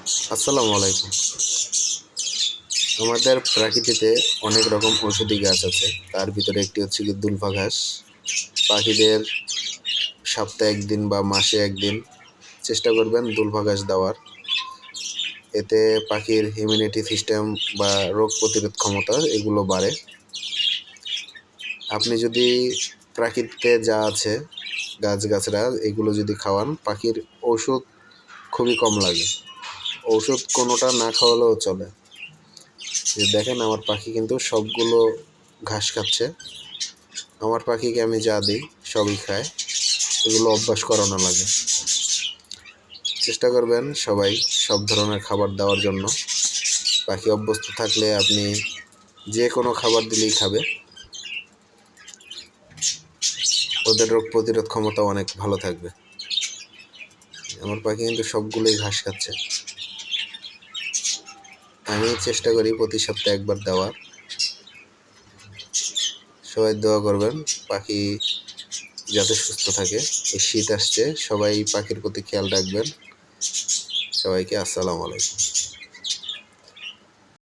আসসালামু আলাইকুম। আমাদের প্রকৃতিতে অনেক রকম ঔষধি গাছ আছে। তার ভিতরে একটি হচ্ছে গিয়ে দুলফা ঘাস। পাখিদের সপ্তাহে ১ দিন বা মাসে ১ দিন চেষ্টা করবেন দুলফা ঘাস দেওয়ার। এতে পাখির ইমিউনিটি সিস্টেম বা রোগ প্রতিরোধ ক্ষমতা এগুলো বাড়ে। আপনি যদি প্রকৃতিতে যা আছে গাছগাছড়া এগুলো যদি খাওয়ান, পাখির ওষুধ খুবই কম লাগে। ঔষধ কোনোটা না খাওয়ালেও চলে। দেখেন আমার পাখি কিন্তু সবগুলো ঘাস খাচ্ছে। আমার পাখিকে আমি যা দিই সবই খায়। এগুলো অভ্যাস করানো লাগে। চেষ্টা করবেন সবাই সব ধরনের খাবার দেওয়ার জন্য। পাখি অভ্যস্ত থাকলে আপনি যে কোনো খাবার দিলেই খাবে। ওদের রোগ প্রতিরোধ ক্ষমতা অনেক ভালো থাকবে। আমার পাখি কিন্তু সবগুলোই ঘাস খাচ্ছে। আমি চেষ্টা করি প্রতি সপ্তাহে ১ বার দেওয়ার। সবাই দোয়া করবেন পাখি যাতে সুস্থ থাকে। এই শীত আসছে, সবাই পাখির প্রতি খেয়াল রাখবেন। সবাইকে আসসালামু আলাইকুম।